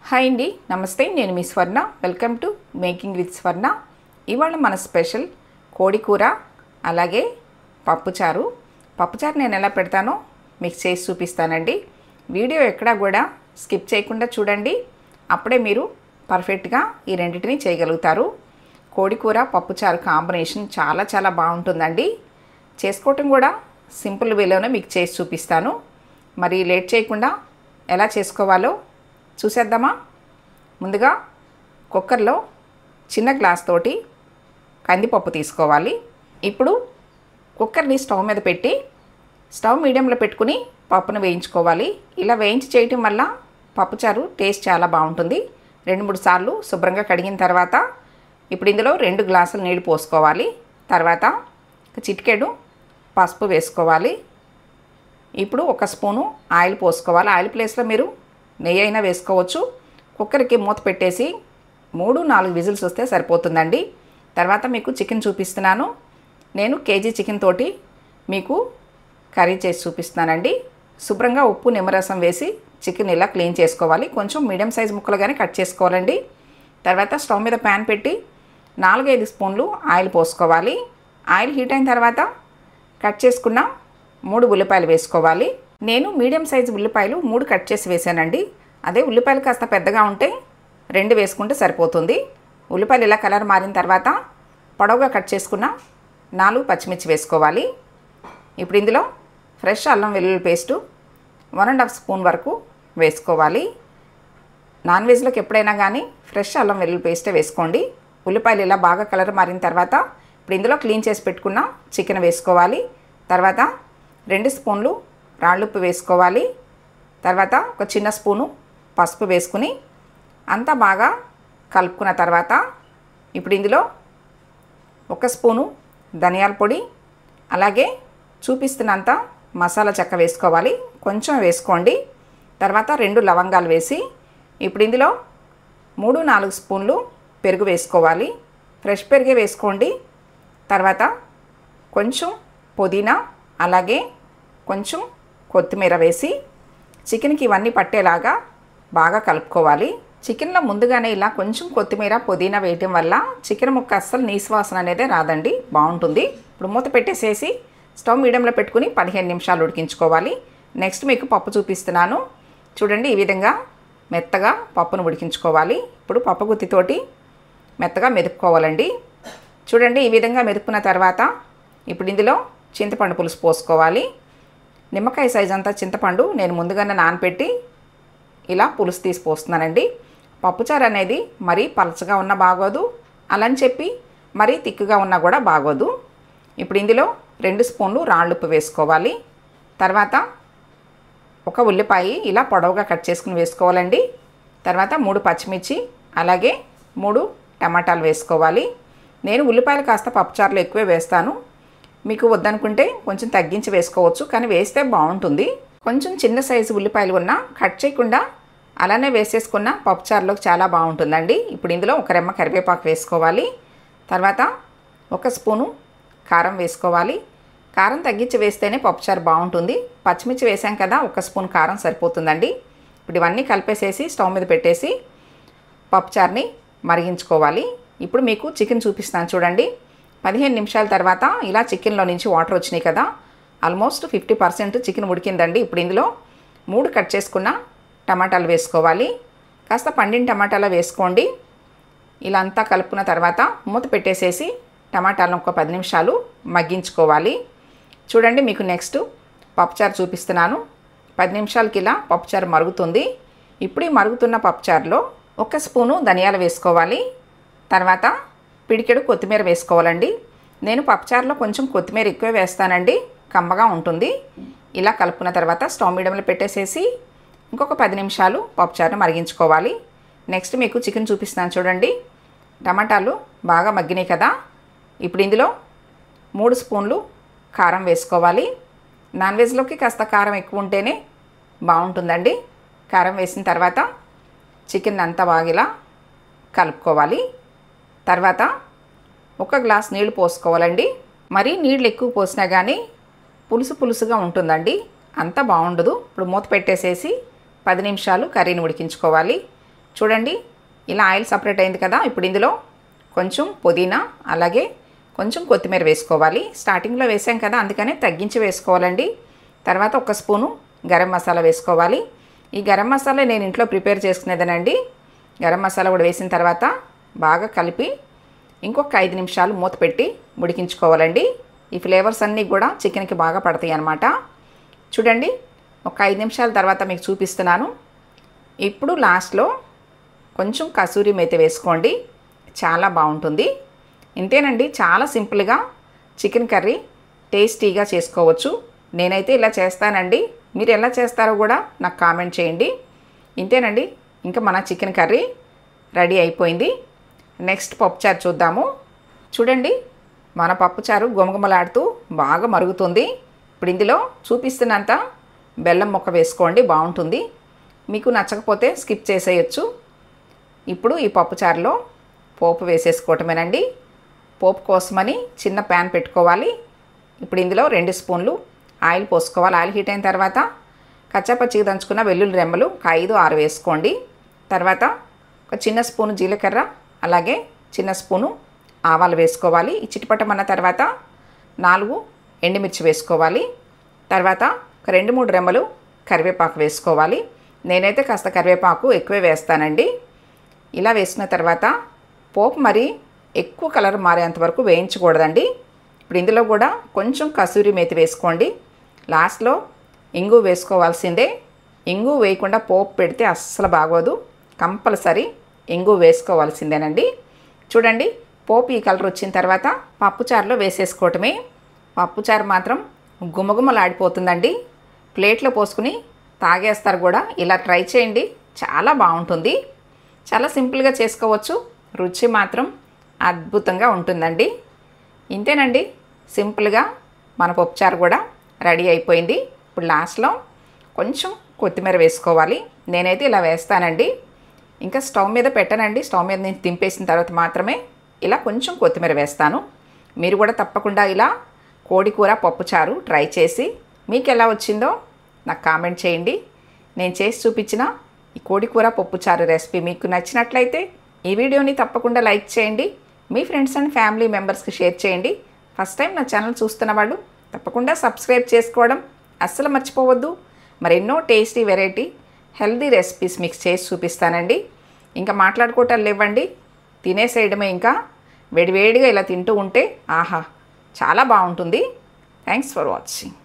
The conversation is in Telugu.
హాయ్ అండి, నమస్తే. నేను మీ స్వర్ణ. వెల్కమ్ టు మేకింగ్ విత్ స్వర్ణ. ఇవాళ మన స్పెషల్ కోడి కూర, అలాగే పప్పుచారు. పప్పుచారు నేను ఎలా పెడతానో మీకు చేసి చూపిస్తానండి. వీడియో ఎక్కడా కూడా స్కిప్ చేయకుండా చూడండి. అప్పుడే మీరు పర్ఫెక్ట్గా ఈ రెండింటిని చేయగలుగుతారు. కోడి కూర పప్పుచారు కాంబినేషన్ చాలా చాలా బాగుంటుందండి. చేసుకోవటం కూడా సింపుల్ వేలోనే మీకు చేసి చూపిస్తాను. మరి లేట్ చేయకుండా ఎలా చేసుకోవాలో చూసేద్దామా. ముందుగా కుక్కర్లో చిన్న గ్లాస్ తోటి కందిపప్పు తీసుకోవాలి. ఇప్పుడు కుక్కర్ని స్టవ్ మీద పెట్టి స్టవ్ మీడియంలో పెట్టుకుని పప్పును వేయించుకోవాలి. ఇలా వేయించి చేయటం వల్ల పప్పుచారు టేస్ట్ చాలా బాగుంటుంది. 2-3 సార్లు శుభ్రంగా కడిగిన తర్వాత ఇప్పుడు ఇందులో 2 గ్లాసులు నీళ్ళు పోసుకోవాలి. తర్వాత చిటికెడు పసుపు వేసుకోవాలి. ఇప్పుడు 1 స్పూను ఆయిల్ పోసుకోవాలి. ఆయిల్ ప్లేస్లో మీరు నెయ్యి అయినా వేసుకోవచ్చు. కుక్కర్కి మూత పెట్టేసి 3-4 విజిల్స్ వస్తే సరిపోతుందండి. తర్వాత మీకు చికెన్ చూపిస్తున్నాను. నేను కేజీ చికెన్ తోటి మీకు కర్రీ చేసి చూపిస్తున్నానండి. శుభ్రంగా ఉప్పు నిమ్మరసం వేసి చికెన్ ఇలా క్లీన్ చేసుకోవాలి. కొంచెం మీడియం సైజ్ ముక్కలుగానే కట్ చేసుకోవాలండి. తర్వాత స్టవ్ మీద ప్యాన్ పెట్టి 4-5 స్పూన్లు ఆయిల్ పోసుకోవాలి. ఆయిల్ హీట్ అయిన తర్వాత కట్ చేసుకున్న 3 ఉల్లిపాయలు వేసుకోవాలి. నేను మీడియం సైజు ఉల్లిపాయలు 3 కట్ చేసి వేసానండి. అదే ఉల్లిపాయలు కాస్త పెద్దగా ఉంటే 2 వేసుకుంటే సరిపోతుంది. ఉల్లిపాయలు ఇలా కలర్ మారిన తర్వాత పొడవుగా కట్ చేసుకున్న 4 పచ్చిమిర్చి వేసుకోవాలి. ఇప్పుడు ఇందులో ఫ్రెష్ అల్లం వెల్లుల్లి పేస్టు 1.5 స్పూన్ వరకు వేసుకోవాలి. నాన్ వెజ్లోకి ఎప్పుడైనా కానీ ఫ్రెష్ అల్లం వెల్లుల్లి పేస్టే వేసుకోండి. ఉల్లిపాయలు ఇలా బాగా కలర్ మారిన తర్వాత ఇప్పుడు ఇందులో క్లీన్ చేసి పెట్టుకున్న చికెన్ వేసుకోవాలి. తర్వాత 2 స్పూన్లు రాళ్ళుప్పు వేసుకోవాలి. తర్వాత ఒక చిన్న స్పూను పసుపు వేసుకుని అంతా బాగా కలుపుకున్న తర్వాత ఇప్పుడు ఇందులో 1 స్పూను ధనియాల పొడి, అలాగే చూపిస్తున్నంత మసాలా చెక్క వేసుకోవాలి. కొంచెం వేసుకోండి. తర్వాత 2 లవంగాలు వేసి ఇప్పుడు ఇందులో 3-4 స్పూన్లు పెరుగు వేసుకోవాలి. ఫ్రెష్ పెరుగే వేసుకోండి. తర్వాత కొంచెం పుదీనా, అలాగే కొంచెం కొత్తిమీర వేసి చికెన్కి ఇవన్నీ పట్టేలాగా బాగా కలుపుకోవాలి. చికెన్లో ముందుగానే ఇలా కొంచెం కొత్తిమీర పుదీనా వేయటం వల్ల చికెన్ ముక్క అస్సలు నీసువాసన అనేది రాదండి, బాగుంటుంది. ఇప్పుడు మూత పెట్టేసేసి స్టవ్ మీడియంలో పెట్టుకుని 15 నిమిషాలు ఉడికించుకోవాలి. నెక్స్ట్ మీకు పప్పు చూపిస్తున్నాను చూడండి. ఈ విధంగా మెత్తగా పప్పును ఉడికించుకోవాలి. ఇప్పుడు పప్పు గుత్తితోటి మెత్తగా మెదుపుకోవాలండి. చూడండి, ఈ విధంగా మెదుపుకున్న తర్వాత ఇప్పుడు ఇందులో చింతపండు పులుసు పోసుకోవాలి. నిమ్మకాయ సైజ్ అంతా చింతపండు నేను ముందుగానే నానపెట్టి ఇలా పులుసు తీసి పోస్తున్నానండి. పప్పుచారు అనేది మరీ పలచగా ఉన్నా బాగోదు, అలా అని చెప్పి మరీ తిక్కుగా ఉన్నా కూడా బాగోదు. ఇప్పుడు ఇందులో 2 స్పూన్లు రాళ్ళుప్పు వేసుకోవాలి. తర్వాత 1 ఉల్లిపాయ ఇలా పొడవుగా కట్ చేసుకుని వేసుకోవాలండి. తర్వాత 3 పచ్చిమిర్చి, అలాగే 3 టమాటాలు వేసుకోవాలి. నేను ఉల్లిపాయలు కాస్త పప్పుచారులో ఎక్కువే వేస్తాను. మీకు వద్దనుకుంటే కొంచెం తగ్గించి వేసుకోవచ్చు, కానీ వేస్తే బాగుంటుంది. కొంచెం చిన్న సైజు ఉల్లిపాయలు ఉన్నా కట్ చేయకుండా అలానే వేసేసుకున్న పప్పుచారులోకి చాలా బాగుంటుందండి. ఇప్పుడు ఇందులో 1 రెమ్మ కరివేపాకు వేసుకోవాలి. తర్వాత 1 స్పూను కారం వేసుకోవాలి. కారం తగ్గించి వేస్తేనే పప్పుచారు బాగుంటుంది. పచ్చిమిర్చి వేసాం కదా, 1 స్పూన్ కారం సరిపోతుందండి. ఇప్పుడు ఇవన్నీ కలిపేసేసి స్టవ్ మీద పెట్టేసి పప్పుచారుని మరిగించుకోవాలి. ఇప్పుడు మీకు చికెన్ చూపిస్తాను చూడండి. 15 నిమిషాల తర్వాత ఇలా చికెన్లో నుంచి వాటర్ వచ్చినాయి కదా, ఆల్మోస్ట్ 50% చికెన్ ఉడికిందండి. ఇప్పుడు ఇందులో 3 కట్ చేసుకున్న టమాటాలు వేసుకోవాలి. కాస్త పండిన టమాటాలు వేసుకోండి. ఇలా అంతా కలుపుకున్న తర్వాత మూత పెట్టేసేసి టమాటాలను ఒక 10 నిమిషాలు మగ్గించుకోవాలి. చూడండి, మీకు నెక్స్ట్ పప్పుచారు చూపిస్తున్నాను. 10 నిమిషాలకి ఇలా పప్పుచారు మరుగుతుంది. ఇప్పుడు ఈ మరుగుతున్న పప్పుచారులో 1 స్పూను ధనియాలు వేసుకోవాలి. తర్వాత పిడికెడు కొత్తిమీర వేసుకోవాలండి. నేను పప్పుచారులో కొంచెం కొత్తిమీర ఎక్కువ వేస్తానండి, కమ్మగా ఉంటుంది. ఇలా కలుపుకున్న తర్వాత స్టవ్ మీడియంలో పెట్టేసేసి ఇంకొక 10 నిమిషాలు పప్పుచారుని మరిగించుకోవాలి. నెక్స్ట్ మీకు చికెన్ చూపిస్తాను చూడండి. టమాటాలు బాగా మగ్గినాయి కదా, ఇప్పుడు ఇందులో 3 స్పూన్లు కారం వేసుకోవాలి. నాన్ వెజ్లోకి కాస్త కారం ఎక్కువ ఉంటేనే బాగుంటుందండి. కారం వేసిన తర్వాత చికెన్ అంతా బాగా ఇలా కలుపుకోవాలి. తర్వాత 1 గ్లాస్ నీళ్లు పోసుకోవాలండి. మరీ నీళ్ళు ఎక్కువ పోసినా కానీ పులుసుగా ఉంటుందండి, అంత బాగుండదు. ఇప్పుడు మూత పెట్టేసేసి 10 నిమిషాలు కర్రీని ఉడికించుకోవాలి. చూడండి ఇలా ఆయిల్ సపరేట్ అయింది కదా. ఇప్పుడు ఇందులో కొంచెం పుదీనా అలాగే కొంచెం కొత్తిమీర వేసుకోవాలి. స్టార్టింగ్లో వేసాం కదా, అందుకనే తగ్గించి వేసుకోవాలండి. తర్వాత 1 స్పూను గరం మసాలా వేసుకోవాలి. ఈ గరం మసాలా నేను ఇంట్లో ప్రిపేర్ చేసుకునేదేనండి. గరం మసాలా కూడా వేసిన తర్వాత బాగా కలిపి ఇంకొక 5 నిమిషాలు మూత పెట్టి ఉడికించుకోవాలండి. ఈ ఫ్లేవర్స్ అన్నీ కూడా చికెన్కి బాగా పడతాయి అన్నమాట. చూడండి ఒక 5 నిమిషాల తర్వాత మీకు చూపిస్తున్నాను. ఇప్పుడు లాస్ట్లో కొంచెం కసూరి మేతి వేసుకోండి, చాలా బాగుంటుంది. ఇంతేనండి, చాలా సింపుల్గా చికెన్ కర్రీ టేస్టీగా చేసుకోవచ్చు. నేనైతే ఇలా చేస్తానండి, మీరు ఎలా చేస్తారో కూడా నాకు కామెంట్ చేయండి. ఇంతేనండి, ఇంకా మన చికెన్ కర్రీ రెడీ అయిపోయింది. నెక్స్ట్ పప్పుచారు చూద్దాము. చూడండి మన పప్పుచారు గుమగుమలాడుతూ బాగా మరుగుతుంది. ఇప్పుడు ఇందులో చూపిస్తున్నంత బెల్లం ముక్క వేసుకోండి, బాగుంటుంది. మీకు నచ్చకపోతే స్కిప్ చేసేయచ్చు. ఇప్పుడు ఈ పప్పుచారులో పోపు వేసేసుకోవటమేనండి. పోపు కోసమని చిన్న ప్యాన్ పెట్టుకోవాలి. ఇప్పుడు ఇందులో 2 స్పూన్లు ఆయిల్ పోసుకోవాలి. ఆయిల్ హీట్ అయిన తర్వాత కచ్చాపచ్చిగా దంచుకున్న వెల్లుల్లి రెమ్మలు 5-6 వేసుకోండి. తర్వాత ఒక చిన్న స్పూను జీలకర్ర అలాగే చిన్న స్పూను ఆవాలు వేసుకోవాలి. ఈ చిటిపటమన్న తర్వాత 4 ఎండుమిర్చి వేసుకోవాలి. తర్వాత ఒక 2-3 రెమ్మలు కరివేపాకు వేసుకోవాలి. నేనైతే కాస్త కరివేపాకు ఎక్కువే వేస్తానండి. ఇలా వేసిన తర్వాత పోపు మరి ఎక్కువ కలర్ మారేంత వరకు వేయించకూడదండి. ఇప్పుడు ఇందులో కూడా కొంచెం కసూరి మేతి వేసుకోండి. లాస్ట్లో ఇంగు వేసుకోవాల్సిందే. ఇంగు వేయకుండా పోపు పెడితే అస్సలు బాగోదు. కంపల్సరీ ఇంగు వేసుకోవాల్సిందేనండి. చూడండి పోపు ఈ కలర్ వచ్చిన తర్వాత పప్పుచారులో వేసేసుకోవటమే. పప్పుచారు మాత్రం గుమగుమలాడిపోతుందండి. ప్లేట్లో పోసుకుని తాగేస్తారు కూడా. ఇలా ట్రై చేయండి, చాలా బాగుంటుంది. చాలా సింపుల్గా చేసుకోవచ్చు, రుచి మాత్రం అద్భుతంగా ఉంటుందండి. ఇంతేనండి, సింపుల్గా మన పప్పుచారు కూడా రెడీ అయిపోయింది. ఇప్పుడు లాస్ట్లో కొంచెం కొత్తిమీర వేసుకోవాలి. నేనైతే ఇలా వేస్తానండి. ఇంకా స్టవ్ మీద పెట్టనండి. స్టవ్ మీద నేను దింపేసిన తర్వాత మాత్రమే ఇలా కొంచెం కొత్తిమీర వేస్తాను. మీరు కూడా తప్పకుండా ఇలా కోడికూర పప్పుచారు ట్రై చేసి మీకు ఎలా వచ్చిందో నాకు కామెంట్ చేయండి. నేను చేసి చూపించిన ఈ కోడికూర పప్పుచారు రెసిపీ మీకు నచ్చినట్లయితే ఈ వీడియోని తప్పకుండా లైక్ చేయండి. మీ ఫ్రెండ్స్ అండ్ ఫ్యామిలీ మెంబర్స్కి షేర్ చేయండి. ఫస్ట్ టైం నా ఛానల్ చూస్తున్న వాళ్ళు తప్పకుండా సబ్స్క్రైబ్ చేసుకోవడం అస్సలు మర్చిపోవద్దు. మరెన్నో టేస్టీ వెరైటీ హెల్దీ రెసిపీస్ మీకు చేసి చూపిస్తానండి. ఇంకా మాట్లాడుకోవటాలు లేవండి, తినేసేయడమే. ఇంకా వేడివేడిగా ఇలా తింటూ ఉంటే ఆహా చాలా బాగుంటుంది. Thanks for watching.